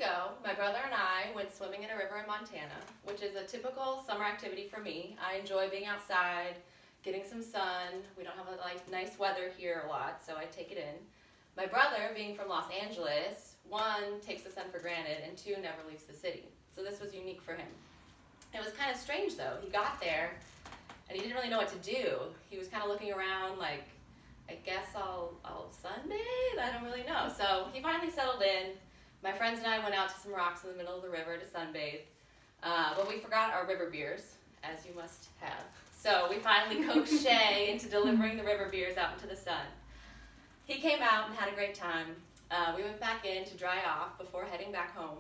ago, my brother and I went swimming in a river in Montana, which is a typical summer activity for me. I enjoy being outside, getting some sun. We don't have nice weather here a lot, so I take it in. My brother, being from Los Angeles, one, takes the sun for granted, and two, never leaves the city. So this was unique for him. It was kind of strange though. He got there and he didn't really know what to do. He was kind of looking around like, I guess I'll sunbathe? I don't really know. So he finally settled in. My friends and I went out to some rocks in the middle of the river to sunbathe. But we forgot our river beers, as you must have. So we finally coaxed Shay into delivering the river beers out into the sun. He came out and had a great time. We went back in to dry off before heading back home.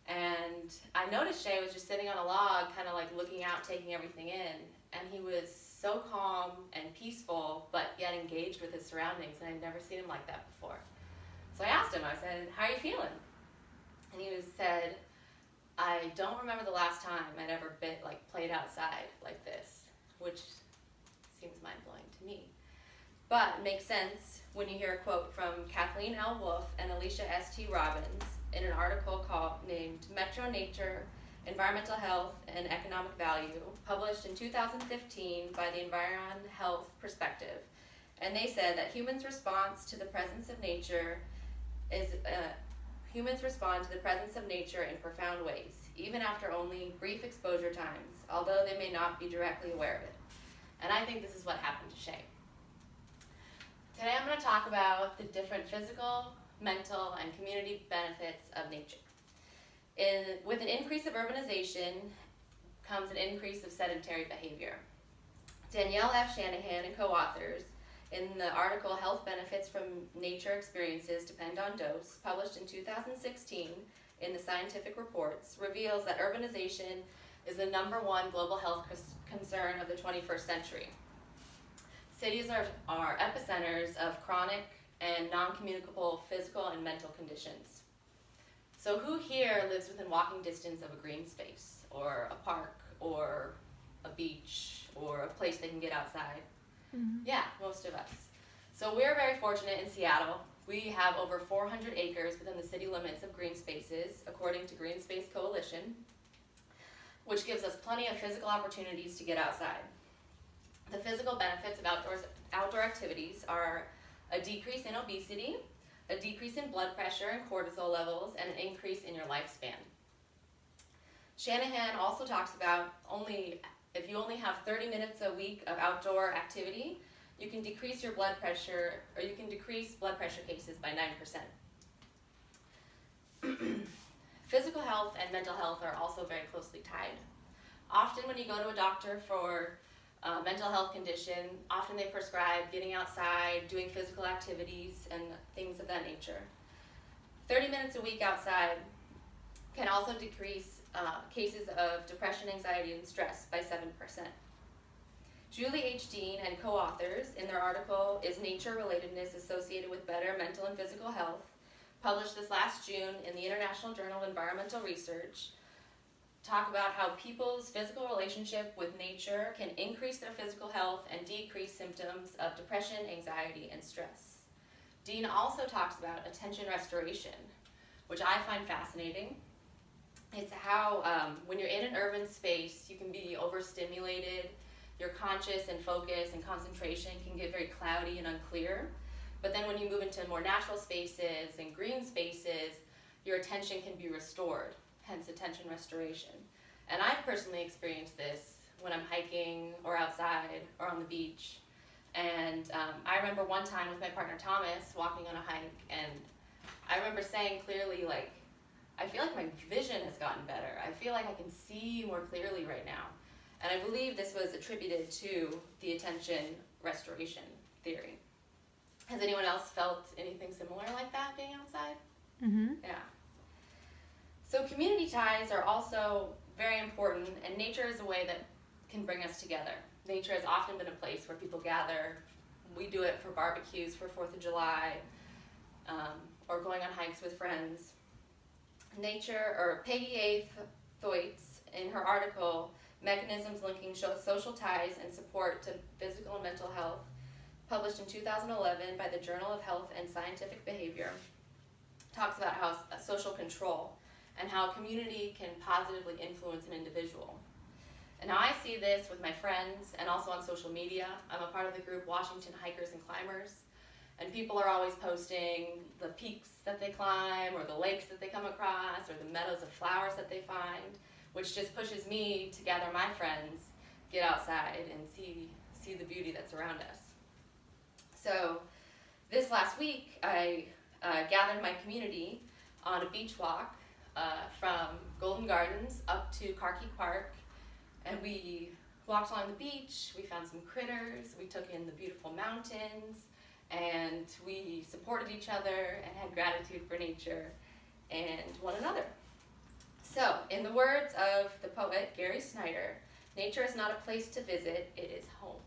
And I noticed Shay was just sitting on a log, kind of like looking out, taking everything in. And he was so calm and peaceful, but yet engaged with his surroundings. And I'd never seen him like that before. So I asked him, I said, "How are you feeling?" And he said, "I don't remember the last time I'd ever played outside like this," which seems mind-blowing to me. But it makes sense when you hear a quote from Kathleen L. Wolf and Alicia S.T. Robbins in an article named Metro Nature, Environmental Health and Economic Value, published in 2015 by the Environ Health Perspective. And they said that humans respond to the presence of nature in profound ways, even after only brief exposure times, although they may not be directly aware of it. And I think this is what happened to Shay. Today I'm going to talk about the different physical, mental, and community benefits of nature. With an increase of urbanization comes an increase of sedentary behavior. Danielle F. Shanahan and co-authors in the article Health Benefits from Nature Experiences Depend on Dose, published in 2016 in the Scientific Reports, reveals that urbanization is the #1 global health concern of the 21st century. Cities are epicenters of chronic and non-communicable physical and mental conditions. So who here lives within walking distance of a green space, or a park, or a beach, or a place they can get outside? Mm-hmm. Yeah, most of us. So we're very fortunate in Seattle. We have over 400 acres within the city limits of green spaces, according to Green Space Coalition, which gives us plenty of physical opportunities to get outside. The physical benefits of outdoor activities are a decrease in obesity, a decrease in blood pressure and cortisol levels, and an increase in your lifespan. Shanahan also talks about if you only have 30 minutes a week of outdoor activity, you can decrease your blood pressure, or you can decrease blood pressure cases by 9%. Physical health and mental health are also very closely tied. Often when you go to a doctor for a mental health condition, often they prescribe getting outside, doing physical activities, and things of that nature. 30 minutes a week outside can also decrease cases of depression, anxiety, and stress by 7%. Julie H. Dean and co-authors in their article, Is Nature Relatedness Associated with Better Mental and Physical Health?, published this last June in the International Journal of Environmental Research, talk about how people's physical relationship with nature can increase their physical health and decrease symptoms of depression, anxiety, and stress. Dean also talks about attention restoration, which I find fascinating. It's how when you're in an urban space, you can be overstimulated, your conscious and focus and concentration can get very cloudy and unclear. But then when you move into more natural spaces and green spaces, your attention can be restored, hence attention restoration. And I've personally experienced this when I'm hiking or outside or on the beach. And I remember one time with my partner Thomas walking on a hike, and I remember saying clearly, I feel like my vision has gotten better. I feel like I can see more clearly right now. And I believe this was attributed to the attention restoration theory. Has anyone else felt anything similar like that being outside? Mm-hmm. Yeah. So community ties are also very important, and nature is a way that can bring us together. Nature has often been a place where people gather. We do it for barbecues for 4th of July, or going on hikes with friends. Peggy A. Thwaites, in her article, Mechanisms Linking Social Ties and Support to Physical and Mental Health, published in 2011 by the Journal of Health and Scientific Behavior, talks about how social control and how community can positively influence an individual. And now I see this with my friends and also on social media. I'm a part of the group Washington Hikers and Climbers, and people are always posting the peaks that they climb or the lakes that they come across or the meadows of flowers that they find, which just pushes me to gather my friends, get outside, and see the beauty that's around us. So this last week, I gathered my community on a beach walk from Golden Gardens up to Carkey Park, and we walked along the beach, we found some critters, we took in the beautiful mountains, and we supported each other and had gratitude for nature and one another. So, in the words of the poet Gary Snyder, nature is not a place to visit, it is home.